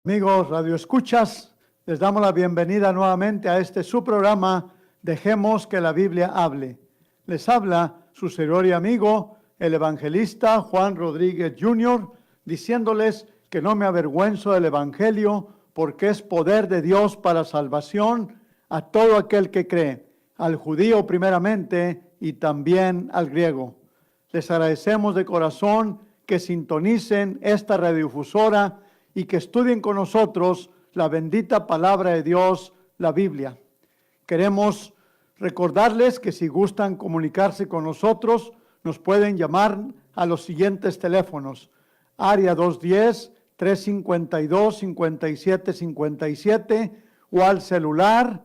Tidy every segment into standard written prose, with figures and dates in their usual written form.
Amigos Radio Escuchas, les damos la bienvenida nuevamente a este su programa Dejemos que la Biblia hable. Les habla su servidor y amigo, el evangelista Juan Rodríguez Jr., diciéndoles que no me avergüenzo del Evangelio porque es poder de Dios para salvación a todo aquel que cree, al judío primeramente y también al griego. Les agradecemos de corazón que sintonicen esta radiodifusora y que estudien con nosotros la bendita palabra de Dios, la Biblia. Queremos recordarles que si gustan comunicarse con nosotros, nos pueden llamar a los siguientes teléfonos: área 210-352-5757 o al celular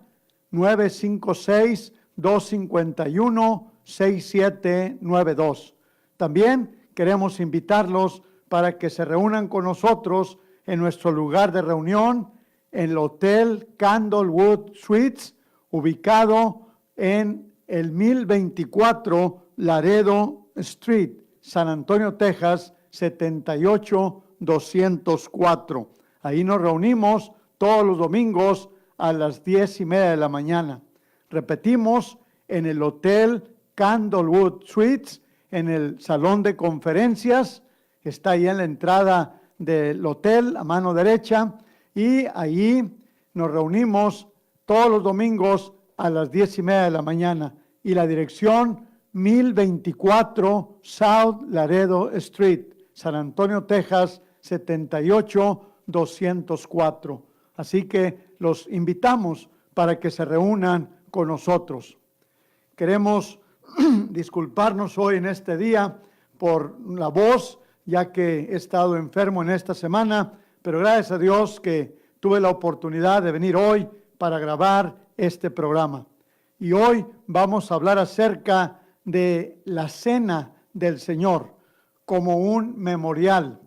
956-251-6792. También queremos invitarlos para que se reúnan con nosotros en nuestro lugar de reunión, en el Hotel Candlewood Suites, ubicado en el 1024 Laredo Street, San Antonio, Texas, 78204. Ahí nos reunimos todos los domingos a las 10:30 de la mañana. Repetimos, en el Hotel Candlewood Suites, en el salón de conferencias, está ahí en la entrada del hotel a mano derecha, y allí nos reunimos todos los domingos a las 10:30 de la mañana. Y la dirección 1024 South Laredo Street, San Antonio, Texas, 78204. Así que los invitamos para que se reúnan con nosotros. Queremos disculparnos hoy en este día por la voz, ya que he estado enfermo en esta semana, pero gracias a Dios que tuve la oportunidad de venir hoy para grabar este programa. Y hoy vamos a hablar acerca de la Cena del Señor como un memorial.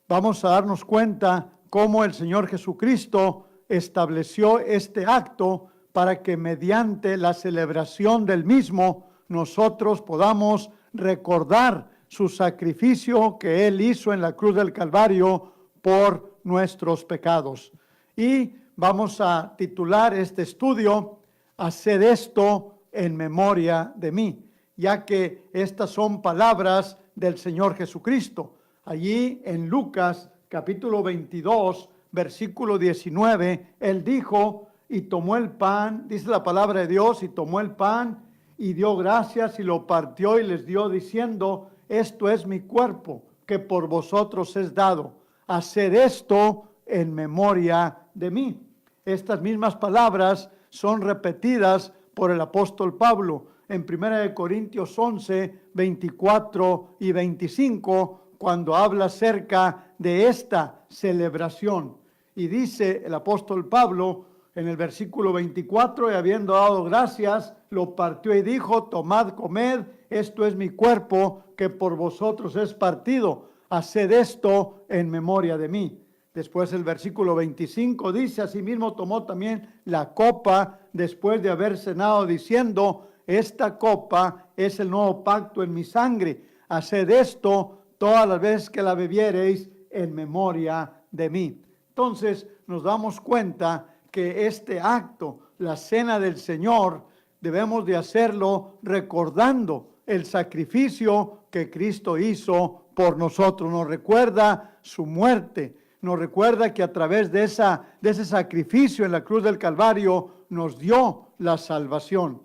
Vamos a darnos cuenta cómo el Señor Jesucristo estableció este acto para que mediante la celebración del mismo nosotros podamos recordar su sacrificio que Él hizo en la cruz del Calvario por nuestros pecados. Y vamos a titular este estudio, Haced esto en memoria de mí, ya que estas son palabras del Señor Jesucristo. Allí en Lucas capítulo 22, versículo 19, Él dijo, y tomó el pan, dice la palabra de Dios, y tomó el pan y dio gracias y lo partió y les dio diciendo, esto es mi cuerpo, que por vosotros es dado. Haced esto en memoria de mí. Estas mismas palabras son repetidas por el apóstol Pablo en 1 Corintios 11, 24 y 25, cuando habla acerca de esta celebración. Y dice el apóstol Pablo en el versículo 24, y habiendo dado gracias, lo partió y dijo, tomad, comed, esto es mi cuerpo, que por vosotros es partido. Haced esto en memoria de mí. Después el versículo 25 dice, asimismo tomó también la copa después de haber cenado, diciendo, esta copa es el nuevo pacto en mi sangre. Haced esto todas las veces que la bebiereis en memoria de mí. Entonces nos damos cuenta que este acto, la cena del Señor, debemos de hacerlo recordando el sacrificio que Cristo hizo por nosotros. Nos recuerda su muerte, nos recuerda que a través de ese sacrificio en la cruz del Calvario nos dio la salvación.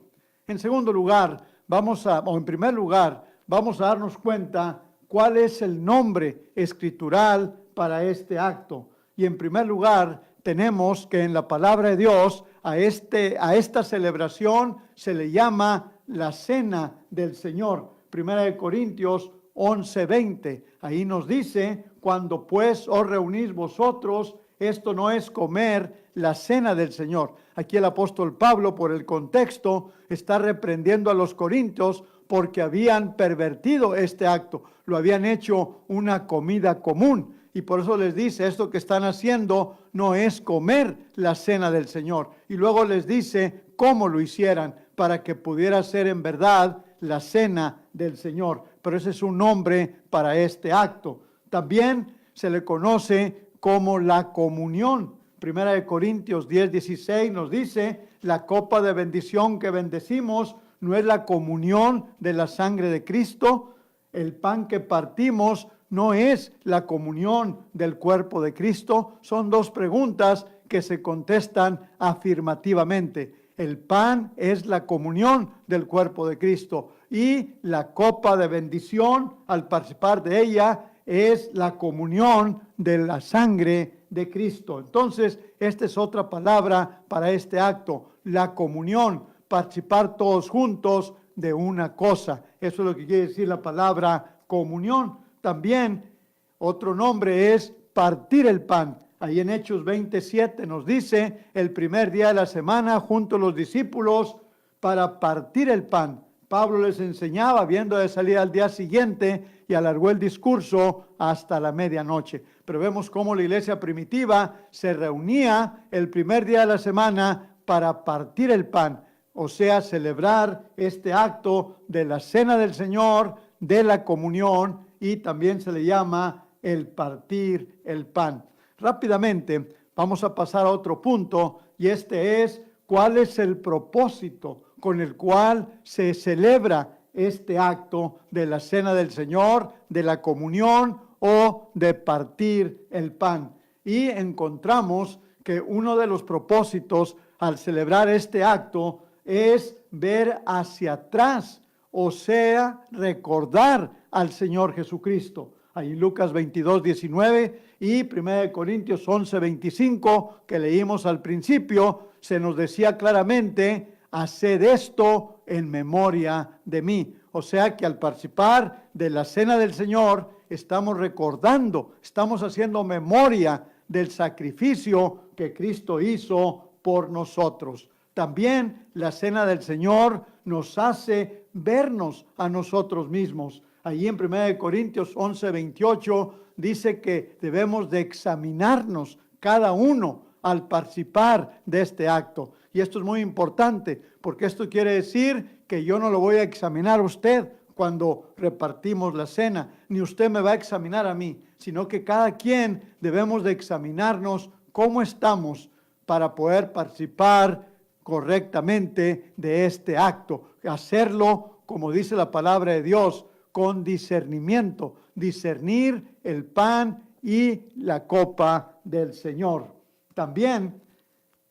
En segundo lugar, en primer lugar, vamos a darnos cuenta cuál es el nombre escritural para este acto. Y en primer lugar, tenemos que en la palabra de Dios a esta celebración se le llama la Cena del Señor. 1 Corintios 11:20. Ahí nos dice, cuando pues os reunís vosotros, esto no es comer la cena del Señor. Aquí el apóstol Pablo, por el contexto, está reprendiendo a los corintios porque habían pervertido este acto. Lo habían hecho una comida común. Y por eso les dice, esto que están haciendo no es comer la cena del Señor. Y luego les dice cómo lo hicieran para que pudiera ser en verdad la cena del Señor. Pero ese es un nombre para este acto. También se le conoce como la comunión. Primera de Corintios 10:16 nos dice, la copa de bendición que bendecimos no es la comunión de la sangre de Cristo. El pan que partimos no es la comunión del cuerpo de Cristo. Son dos preguntas que se contestan afirmativamente. El pan es la comunión del cuerpo de Cristo y la copa de bendición, al participar de ella, es la comunión de la sangre de Cristo. Entonces, esta es otra palabra para este acto, la comunión, participar todos juntos de una cosa. Eso es lo que quiere decir la palabra comunión. También otro nombre es partir el pan. Ahí en Hechos 27 nos dice, el primer día de la semana, junto a los discípulos, para partir el pan. Pablo les enseñaba, viendo de salir al día siguiente, y alargó el discurso hasta la medianoche. Pero vemos cómo la iglesia primitiva se reunía el primer día de la semana para partir el pan, o sea, celebrar este acto de la cena del Señor, de la comunión, y también se le llama el partir el pan. Rápidamente vamos a pasar a otro punto, y este es, ¿cuál es el propósito con el cual se celebra este acto de la cena del Señor, de la comunión o de partir el pan? Y encontramos que uno de los propósitos al celebrar este acto es ver hacia atrás, o sea, recordar al Señor Jesucristo. Ahí Lucas 22:19 y 1 Corintios 11:25, que leímos al principio, se nos decía claramente, haced esto en memoria de mí. O sea que al participar de la cena del Señor, estamos recordando, estamos haciendo memoria del sacrificio que Cristo hizo por nosotros. También la cena del Señor nos hace vernos a nosotros mismos. Allí en 1 Corintios 11:28 dice que debemos de examinarnos cada uno al participar de este acto. Y esto es muy importante, porque esto quiere decir que yo no lo voy a examinar a usted cuando repartimos la cena, ni usted me va a examinar a mí, sino que cada quien debemos de examinarnos cómo estamos para poder participar correctamente de este acto. Hacerlo, como dice la palabra de Dios, con discernimiento, discernir el pan y la copa del Señor. También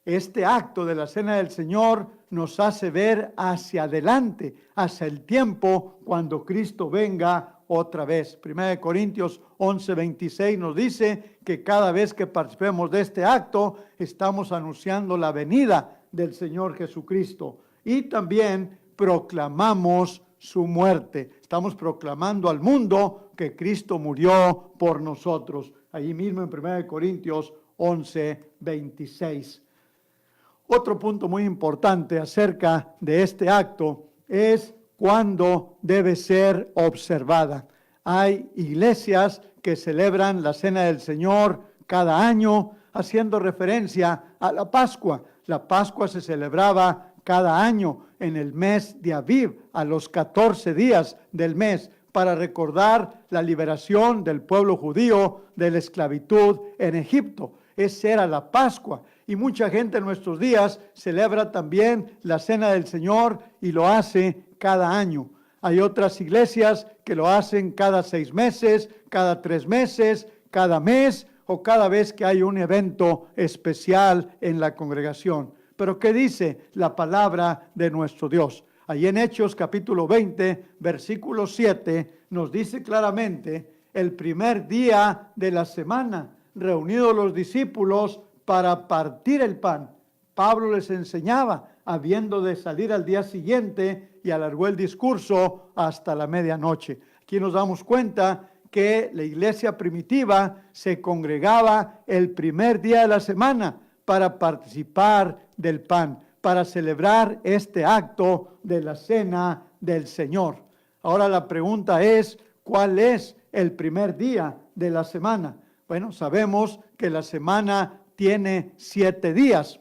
este acto de la cena del Señor nos hace ver hacia adelante, hacia el tiempo cuando Cristo venga otra vez. 1 Corintios 11:26 nos dice que cada vez que participemos de este acto, estamos anunciando la venida del Señor Jesucristo. Y también proclamamos su muerte. Estamos proclamando al mundo que Cristo murió por nosotros. Allí mismo en 1 Corintios 11:26. Otro punto muy importante acerca de este acto es cuándo debe ser observada. Hay iglesias que celebran la Cena del Señor cada año haciendo referencia a la Pascua. La Pascua se celebraba cada año en el mes de Aviv, a los 14 días del mes, para recordar la liberación del pueblo judío de la esclavitud en Egipto. Esa era la Pascua. Y mucha gente en nuestros días celebra también la Cena del Señor y lo hace cada año. Hay otras iglesias que lo hacen cada 6 meses, cada 3 meses, cada mes o cada vez que hay un evento especial en la congregación. Pero ¿qué dice la palabra de nuestro Dios? Allí en Hechos capítulo 20, versículo 7, nos dice claramente, el primer día de la semana, reunidos los discípulos para partir el pan, Pablo les enseñaba, habiendo de salir al día siguiente, y alargó el discurso hasta la medianoche. Aquí nos damos cuenta que la iglesia primitiva se congregaba el primer día de la semana para participar del pan, para celebrar este acto de la cena del Señor. Ahora la pregunta es, ¿cuál es el primer día de la semana? Bueno, sabemos que la semana tiene 7 días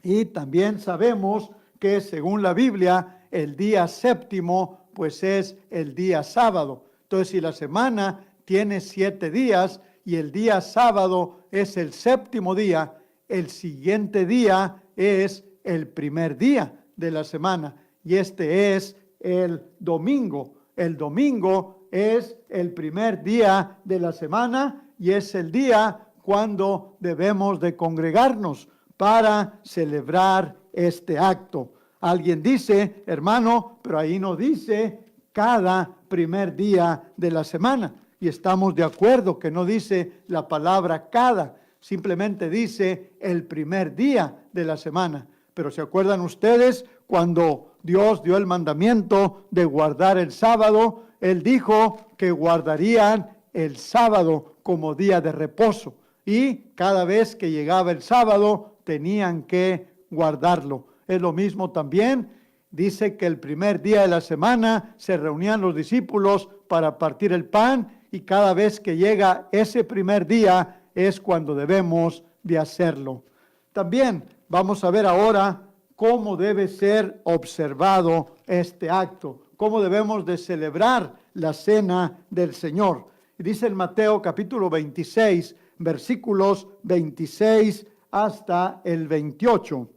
y también sabemos que según la Biblia el día séptimo pues es el día sábado. Entonces si la semana tiene 7 días y el día sábado es el séptimo día, el siguiente día es el primer día de la semana y este es el domingo. El domingo es el primer día de la semana y es el día cuando debemos de congregarnos para celebrar este acto. Alguien dice, hermano, pero ahí no dice cada primer día de la semana. Y estamos de acuerdo que no dice la palabra cada, simplemente dice el primer día de la semana. Pero ¿se acuerdan ustedes cuando Dios dio el mandamiento de guardar el sábado? Él dijo que guardarían el sábado como día de reposo. Y cada vez que llegaba el sábado tenían que guardarlo. Es lo mismo también. Dice que el primer día de la semana se reunían los discípulos para partir el pan y cada vez que llega ese primer día es cuando debemos de hacerlo. También vamos a ver ahora cómo debe ser observado este acto, cómo debemos de celebrar la cena del Señor. Y dice en Mateo capítulo 26, versículos 26 hasta el 28.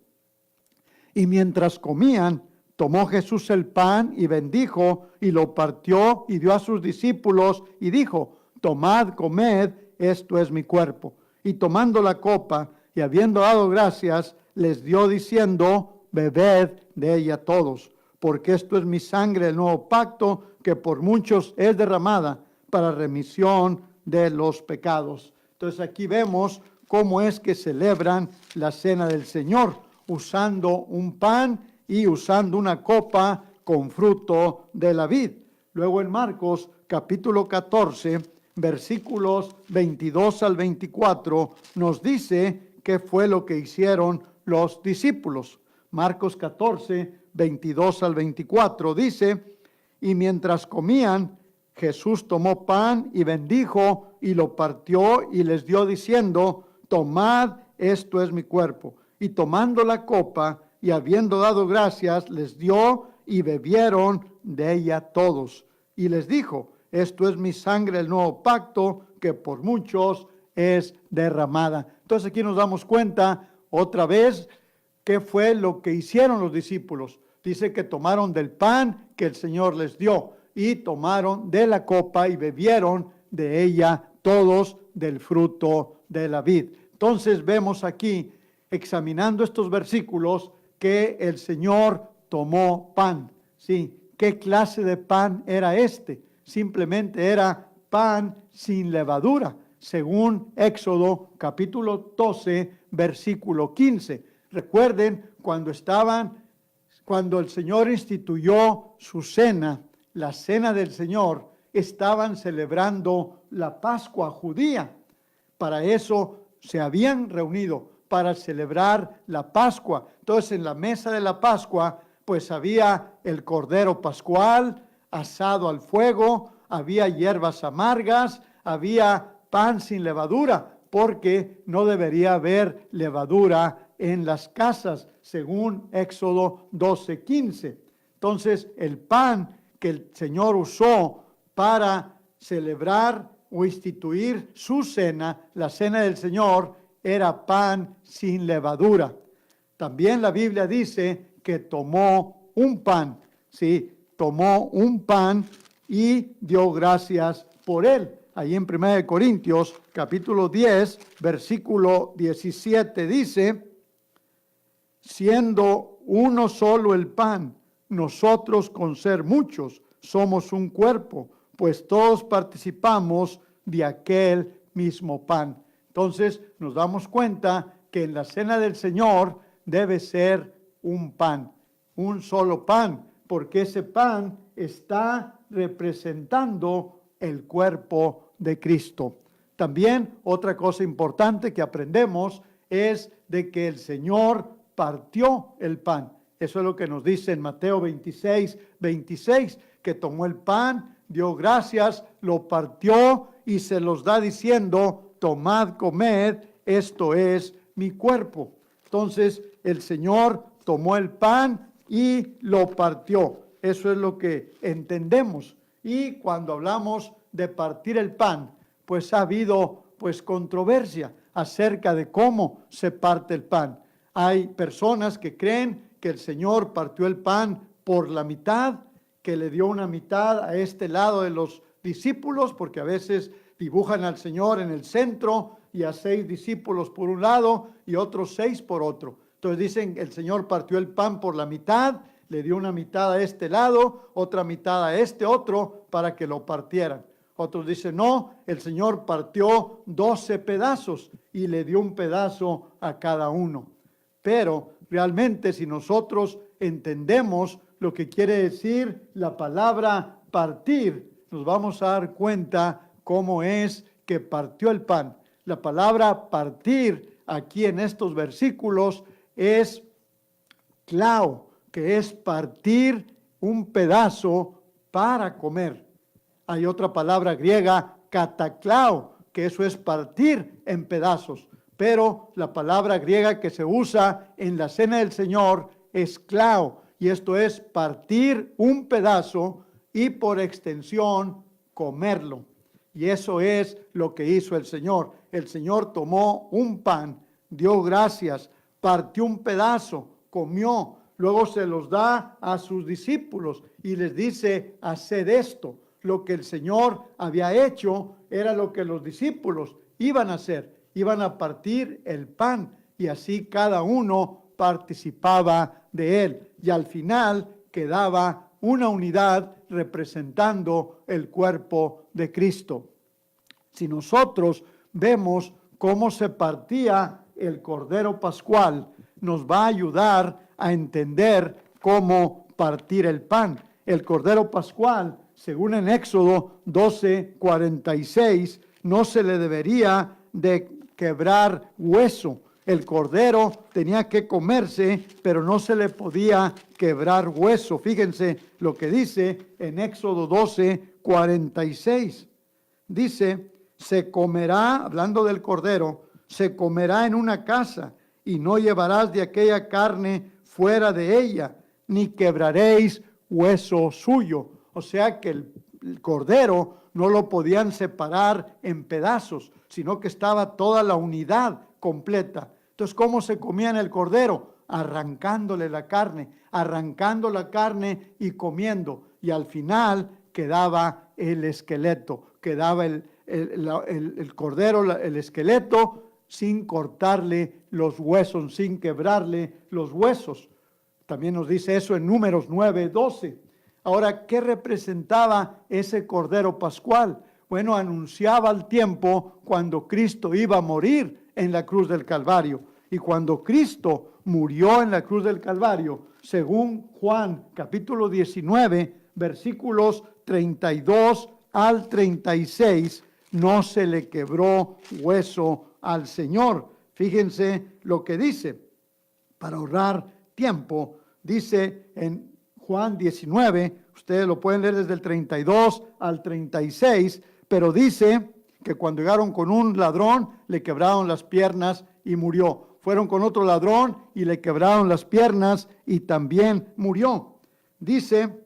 Y mientras comían, tomó Jesús el pan y bendijo y lo partió y dio a sus discípulos y dijo, tomad, comed, esto es mi cuerpo. Y tomando la copa y habiendo dado gracias, les dio diciendo, bebed de ella todos, porque esto es mi sangre del nuevo pacto, que por muchos es derramada para remisión de los pecados. Entonces aquí vemos cómo es que celebran la cena del Señor, usando un pan y usando una copa con fruto de la vid. Luego en Marcos capítulo 14, versículos 22 al 24, nos dice qué fue lo que hicieron los discípulos. Marcos 14, 22 al 24 dice, y mientras comían, Jesús tomó pan y bendijo y lo partió y les dio diciendo, tomad, esto es mi cuerpo. Y tomando la copa y habiendo dado gracias, les dio y bebieron de ella todos. Y les dijo, esto es mi sangre del nuevo pacto, que por muchos es derramada. Entonces aquí nos damos cuenta otra vez qué fue lo que hicieron los discípulos. Dice que tomaron del pan que el Señor les dio y tomaron de la copa y bebieron de ella todos del fruto de la vid. Entonces vemos aquí, examinando estos versículos, que el Señor tomó pan. Sí, ¿qué clase de pan era este? Simplemente era pan sin levadura, según Éxodo capítulo 12, versículo 15. Recuerden cuando el Señor instituyó su cena, la cena del Señor, estaban celebrando la Pascua judía. Para eso se habían reunido, para celebrar la Pascua. Entonces en la mesa de la Pascua pues había el cordero pascual asado al fuego, había hierbas amargas, había pan sin levadura, porque no debería haber levadura en las casas, según Éxodo 12:15. Entonces el pan que el Señor usó para celebrar o instituir su cena, la cena del Señor, era pan sin levadura. También la Biblia dice que tomó un pan, ¿sí? Tomó un pan y dio gracias por él. Ahí en 1 Corintios, capítulo 10, versículo 17 dice, siendo uno solo el pan, nosotros con ser muchos somos un cuerpo, pues todos participamos de aquel mismo pan. Entonces nos damos cuenta que en la cena del Señor debe ser un pan, un solo pan, porque ese pan está representando el cuerpo de Cristo. También otra cosa importante que aprendemos es de que el Señor partió el pan. Eso es lo que nos dice en Mateo 26, 26, que tomó el pan, dio gracias, lo partió y se los da diciendo, tomad, comed, esto es mi cuerpo. Entonces el Señor tomó el pan y lo partió. Eso es lo que entendemos. Y cuando hablamos de partir el pan, pues ha habido controversia. acerca de cómo se parte el pan. Hay personas que creen que el Señor partió el pan por la mitad, que le dio una mitad a este lado de los discípulos, porque a veces dibujan al Señor en el centro y a 6 discípulos por un lado y otros 6 por otro. Entonces dicen que el Señor partió el pan por la mitad, le dio una mitad a este lado, otra mitad a este otro para que lo partieran. Otros dicen, no, el Señor partió 12 pedazos y le dio un pedazo a cada uno. Pero realmente si nosotros entendemos lo que quiere decir la palabra partir, nos vamos a dar cuenta cómo es que partió el pan. La palabra partir aquí en estos versículos es klao, que es partir un pedazo para comer. Hay otra palabra griega, kataklao, que eso es partir en pedazos. Pero la palabra griega que se usa en la cena del Señor es klao, y esto es partir un pedazo y por extensión comerlo. Y eso es lo que hizo el Señor. El Señor tomó un pan, dio gracias, partió un pedazo, comió, luego se los da a sus discípulos y les dice, haced esto. Lo que el Señor había hecho era lo que los discípulos iban a hacer. Iban a partir el pan y así cada uno participaba de él. Y al final quedaba una unidad representando el cuerpo de Cristo. Si nosotros vemos cómo se partía el Cordero Pascual, nos va a ayudar a entender cómo partir el pan. El Cordero Pascual, según en Éxodo 12:46, no se le debería de quebrar hueso. El cordero tenía que comerse, pero no se le podía quebrar hueso. Fíjense lo que dice en Éxodo 12:46. Dice, se comerá, hablando del cordero, se comerá en una casa y no llevarás de aquella carne fuera de ella, ni quebraréis hueso suyo. O sea que el cordero no lo podían separar en pedazos, sino que estaba toda la unidad completa. Entonces, ¿cómo se comían el cordero? Arrancándole la carne, arrancando la carne y comiendo. Y al final quedaba el esqueleto, quedaba el cordero, el esqueleto, sin cortarle los huesos, sin quebrarle los huesos. También nos dice eso en Números 9:12. Ahora, ¿qué representaba ese Cordero Pascual? Bueno, anunciaba el tiempo cuando Cristo iba a morir en la cruz del Calvario. Y cuando Cristo murió en la cruz del Calvario, según Juan capítulo 19, versículos 32 al 36, no se le quebró hueso al Señor. Fíjense lo que dice, para ahorrar tiempo, dice en Juan 19, ustedes lo pueden leer desde el 32 al 36, pero dice que cuando llegaron con un ladrón, le quebraron las piernas y murió. Fueron con otro ladrón y le quebraron las piernas y también murió. Dice,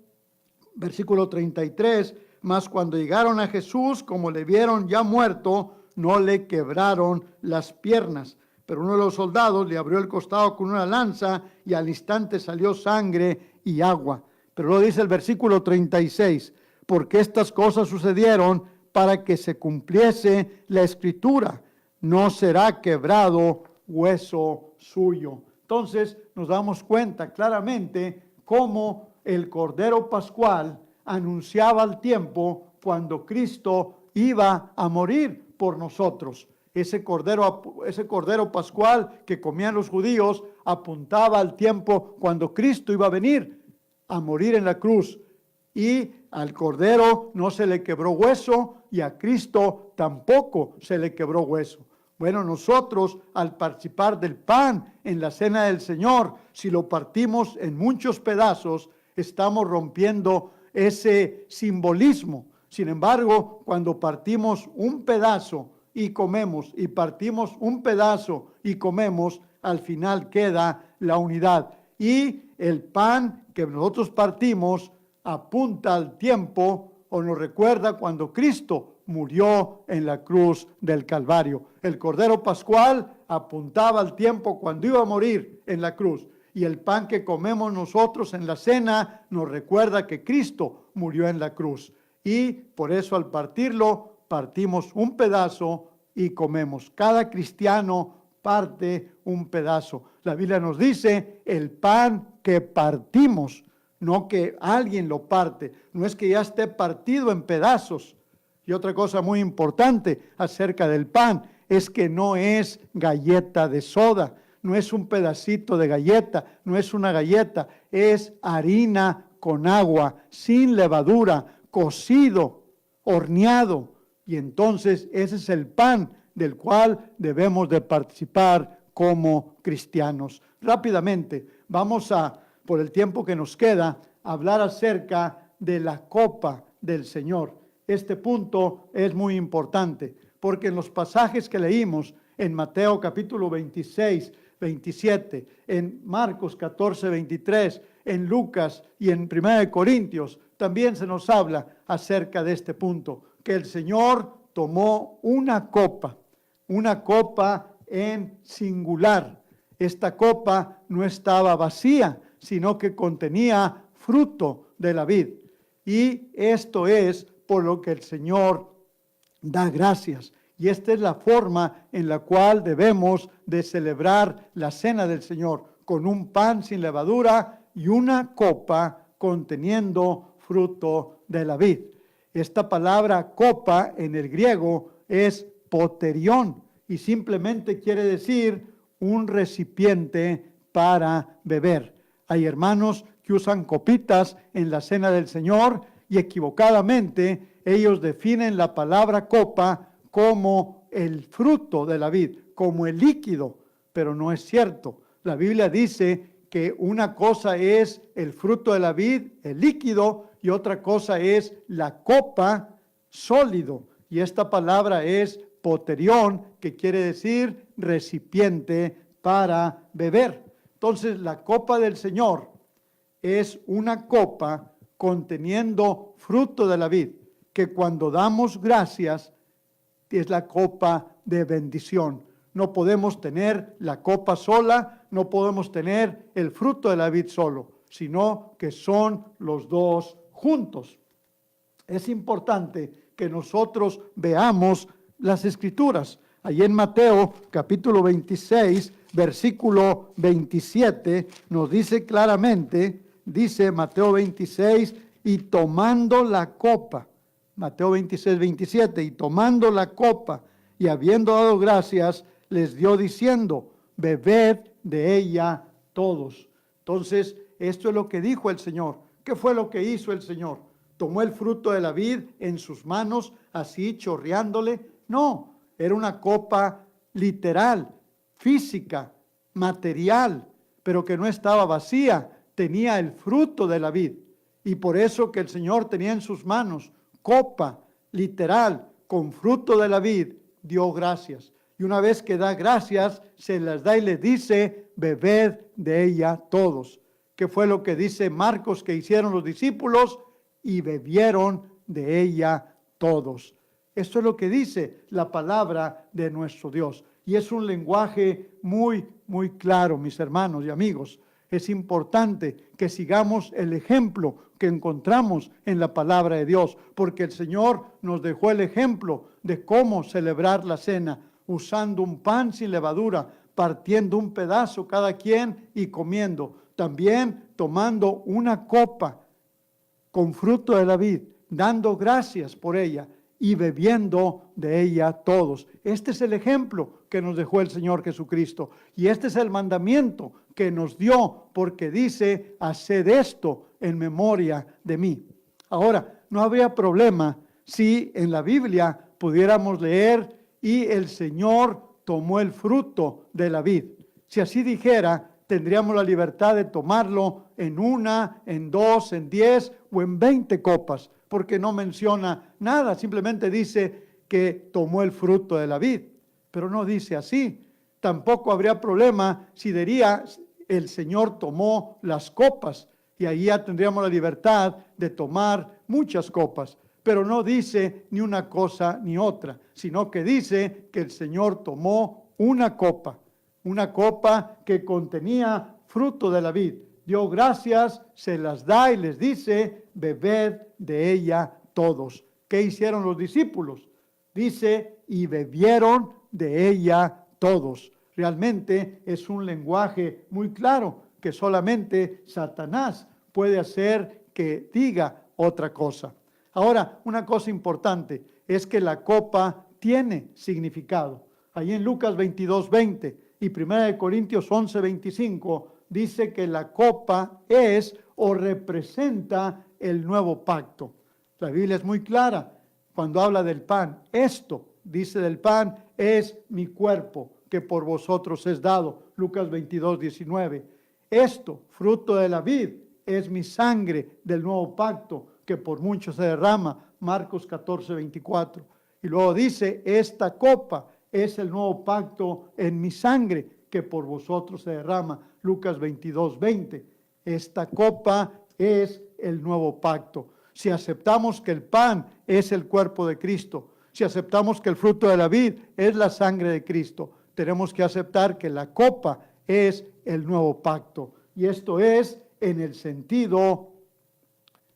versículo 33, mas cuando llegaron a Jesús, como le vieron ya muerto, no le quebraron las piernas. Pero uno de los soldados le abrió el costado con una lanza y al instante salió sangre y agua. Pero luego dice el versículo 36, porque estas cosas sucedieron para que se cumpliese la escritura, no será quebrado hueso suyo. Entonces nos damos cuenta claramente cómo el Cordero Pascual anunciaba el tiempo cuando Cristo iba a morir por nosotros. Ese cordero pascual que comían los judíos apuntaba al tiempo cuando Cristo iba a venir a morir en la cruz. Y al cordero no se le quebró hueso y a Cristo tampoco se le quebró hueso. Bueno, nosotros al participar del pan en la cena del Señor, si lo partimos en muchos pedazos, estamos rompiendo ese simbolismo. Sin embargo, cuando partimos un pedazo y comemos, y partimos un pedazo y comemos, al final queda la unidad. Y el pan que nosotros partimos apunta al tiempo o nos recuerda cuando Cristo murió en la cruz del Calvario. El Cordero Pascual apuntaba al tiempo cuando iba a morir en la cruz. Y el pan que comemos nosotros en la cena nos recuerda que Cristo murió en la cruz. Y por eso al partirlo, partimos un pedazo y comemos. Cada cristiano parte un pedazo. La Biblia nos dice, el pan que partimos, no que alguien lo parte, no es que ya esté partido en pedazos. Y otra cosa muy importante acerca del pan es que no es galleta de soda, no es un pedacito de galleta, no es una galleta, es harina con agua, sin levadura, cocido, horneado. Y entonces ese es el pan del cual debemos de participar como cristianos. Rápidamente, vamos a, por el tiempo que nos queda, hablar acerca de la copa del Señor. Este punto es muy importante, porque en los pasajes que leímos en Mateo capítulo 26, 27, en Marcos 14, 23, en Lucas y en 1 Corintios, también se nos habla acerca de este punto, que el Señor tomó una copa en singular. Esta copa no estaba vacía, sino que contenía fruto de la vid. Y esto es por lo que el Señor da gracias. Y esta es la forma en la cual debemos de celebrar la cena del Señor, con un pan sin levadura y una copa conteniendo fruto de la vid. Esta palabra copa en el griego es poterión y simplemente quiere decir un recipiente para beber. Hay hermanos que usan copitas en la cena del Señor y equivocadamente ellos definen la palabra copa como el fruto de la vid, como el líquido, pero no es cierto. La Biblia dice que una cosa es el fruto de la vid, el líquido, y otra cosa es la copa, sólido. Y esta palabra es poterión, que quiere decir recipiente para beber. Entonces, la copa del Señor es una copa conteniendo fruto de la vid, que cuando damos gracias es la copa de bendición. No podemos tener la copa sola, no podemos tener el fruto de la vid solo, sino que son los dos juntos. Es importante que nosotros veamos las Escrituras. Allí en Mateo capítulo 26, versículo 27, nos dice claramente, dice Mateo 26, y tomando la copa, Mateo 26, 27, y tomando la copa, y habiendo dado gracias, les dio diciendo, bebed de ella todos. Entonces, esto es lo que dijo el Señor. ¿Qué fue lo que hizo el Señor? ¿Tomó el fruto de la vid en sus manos, así chorreándole? No, era una copa literal, física, material, pero que no estaba vacía, tenía el fruto de la vid. Y por eso que el Señor tenía en sus manos copa literal con fruto de la vid, dio gracias. Y una vez que da gracias, se las da y le dice, bebed de ella todos. ¿Qué fue lo que dice Marcos que hicieron los discípulos? Y bebieron de ella todos. Esto es lo que dice la palabra de nuestro Dios. Y es un lenguaje muy, muy claro, mis hermanos y amigos. Es importante que sigamos el ejemplo que encontramos en la palabra de Dios, porque el Señor nos dejó el ejemplo de cómo celebrar la cena, usando un pan sin levadura, partiendo un pedazo cada quien y comiendo. También tomando una copa con fruto de la vid, dando gracias por ella y bebiendo de ella todos. Este es el ejemplo que nos dejó el Señor Jesucristo. Y este es el mandamiento que nos dio, porque dice, haced esto en memoria de mí. Ahora, no habría problema si en la Biblia pudiéramos leer, y el Señor tomó el fruto de la vid. Si así dijera, tendríamos la libertad de tomarlo en 1, en 2, en 10 o en 20 copas, porque no menciona nada, simplemente dice que tomó el fruto de la vid, pero no dice así. Tampoco habría problema si diría, el Señor tomó las copas, y ahí ya tendríamos la libertad de tomar muchas copas. pero no dice ni una cosa ni otra, sino que dice que el Señor tomó una copa que contenía fruto de la vid. Dio gracias, se las da y les dice, bebed de ella todos. ¿Qué hicieron los discípulos? Dice, y bebieron de ella todos. Realmente es un lenguaje muy claro que solamente Satanás puede hacer que diga otra cosa. Ahora, una cosa importante es que la copa tiene significado. Ahí en Lucas 22:20 y 1 Corintios 11:25 dice que la copa es o representa el nuevo pacto. La Biblia es muy clara cuando habla del pan. Esto, dice del pan, es mi cuerpo que por vosotros es dado. Lucas 22:19. Esto, fruto de la vid, es mi sangre del nuevo pacto que por muchos se derrama. Marcos 14:24. Y luego dice, esta copa es el nuevo pacto en mi sangre que por vosotros se derrama. Lucas 22:20. Esta copa es el nuevo pacto. Si aceptamos que el pan es el cuerpo de Cristo, si aceptamos que el fruto de la vid es la sangre de Cristo, tenemos que aceptar que la copa es el nuevo pacto. Y esto es en el sentido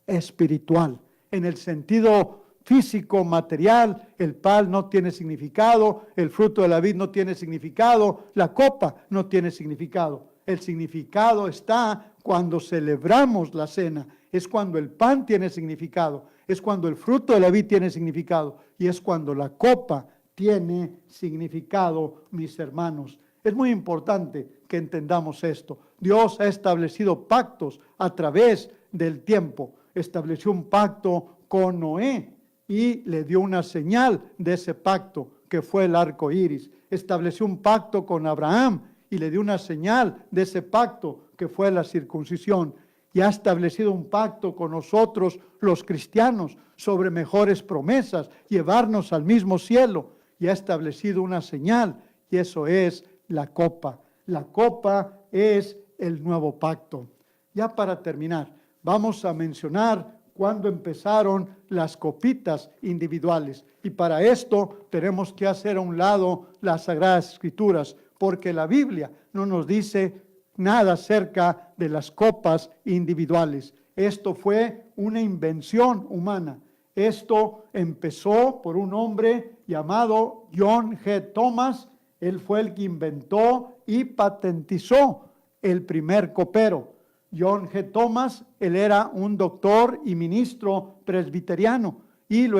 espiritual. En el sentido físico, material, el pan no tiene significado, el fruto de la vid no tiene significado, la copa no tiene significado. El significado está cuando celebramos la cena, es cuando el pan tiene significado, es cuando el fruto de la vid tiene significado y es cuando la copa tiene significado, mis hermanos. Es muy importante que entendamos esto. Dios ha establecido pactos a través del tiempo. Estableció un pacto con Noé y le dio una señal de ese pacto que fue el arco iris. Estableció un pacto con Abraham y le dio una señal de ese pacto que fue la circuncisión. Y ha establecido un pacto con nosotros, los cristianos, sobre mejores promesas, llevarnos al mismo cielo. Y ha establecido una señal, y eso es la copa. La copa es el nuevo pacto. Ya para terminar, vamos a mencionar cuándo empezaron las copitas individuales. Y para esto tenemos que hacer a un lado las Sagradas Escrituras, porque la Biblia no nos dice nada acerca de las copas individuales. Esto fue una invención humana. Esto empezó por un hombre llamado John G. Thomas. Él fue el que inventó y patentizó el primer copero. John G. Thomas, él era un doctor y ministro presbiteriano y lo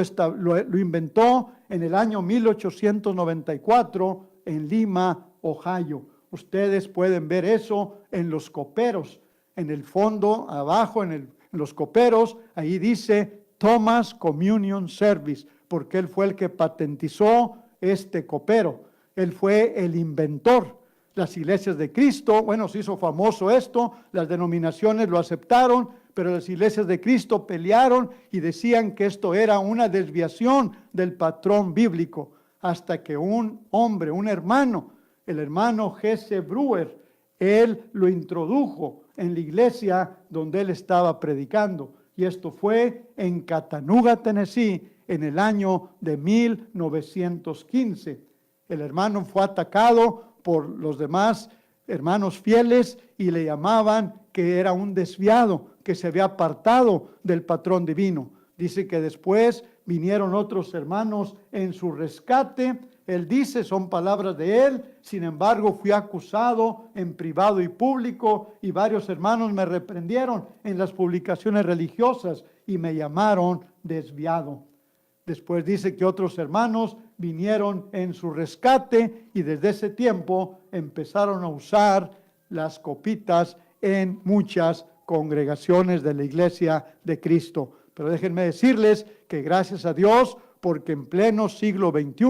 inventó en el año 1894 en Lima, Ohio. Ustedes pueden ver eso en los coperos. En el fondo, abajo, en los coperos, ahí dice Thomas Communion Service, porque él fue el que patentizó este copero. Él fue el inventor. Las iglesias de Cristo, bueno, se hizo famoso esto, las denominaciones lo aceptaron, pero las iglesias de Cristo pelearon y decían que esto era una desviación del patrón bíblico, hasta que un hombre, un hermano, el hermano Jesse Brewer, él lo introdujo en la iglesia donde él estaba predicando. Y esto fue en Chattanooga, Tennessee, en el año de 1915. El hermano fue atacado por los demás hermanos fieles y le llamaban que era un desviado, que se había apartado del patrón divino. Dice que después vinieron otros hermanos en su rescate. Él dice, son palabras de él, sin embargo fui acusado en privado y público y varios hermanos me reprendieron en las publicaciones religiosas y me llamaron desviado. Después dice que otros hermanos vinieron en su rescate y desde ese tiempo empezaron a usar las copitas en muchas congregaciones de la Iglesia de Cristo. Pero déjenme decirles que gracias a Dios, porque en pleno siglo XXI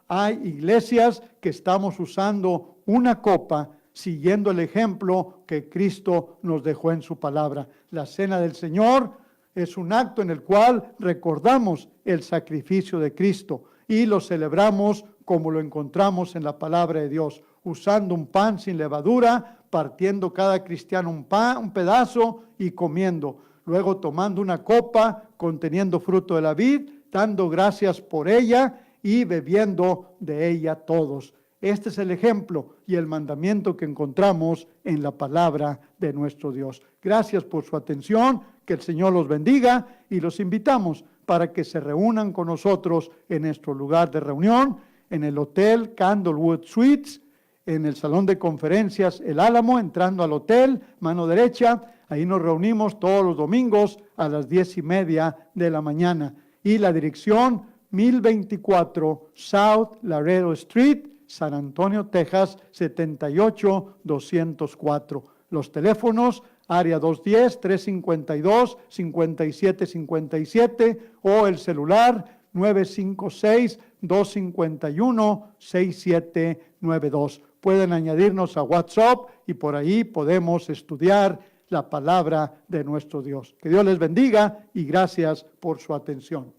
hay iglesias que estamos usando una copa siguiendo el ejemplo que Cristo nos dejó en su palabra. La cena del Señor es un acto en el cual recordamos el sacrificio de Cristo y lo celebramos como lo encontramos en la palabra de Dios, usando un pan sin levadura, partiendo cada cristiano un pedazo y comiendo. Luego tomando una copa conteniendo fruto de la vid, dando gracias por ella y bebiendo de ella todos. Este es el ejemplo y el mandamiento que encontramos en la palabra de nuestro Dios. Gracias por su atención, que el Señor los bendiga y los invitamos para que se reúnan con nosotros en nuestro lugar de reunión, en el Hotel Candlewood Suites, en el Salón de Conferencias El Álamo, entrando al hotel, mano derecha. Ahí nos reunimos todos los domingos a las 10:30 de la mañana. Y la dirección 1024 South Laredo Street, San Antonio, Texas, 78204. Los teléfonos, área 210-352-5757 o el celular 956-251-6792. Pueden añadirnos a WhatsApp y por ahí podemos estudiar la palabra de nuestro Dios. Que Dios les bendiga y gracias por su atención.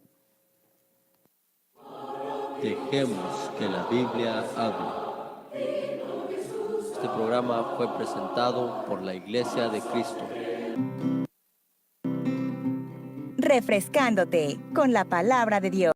Dejemos que la Biblia hable. Este programa fue presentado por la Iglesia de Cristo. Refrescándote con la palabra de Dios.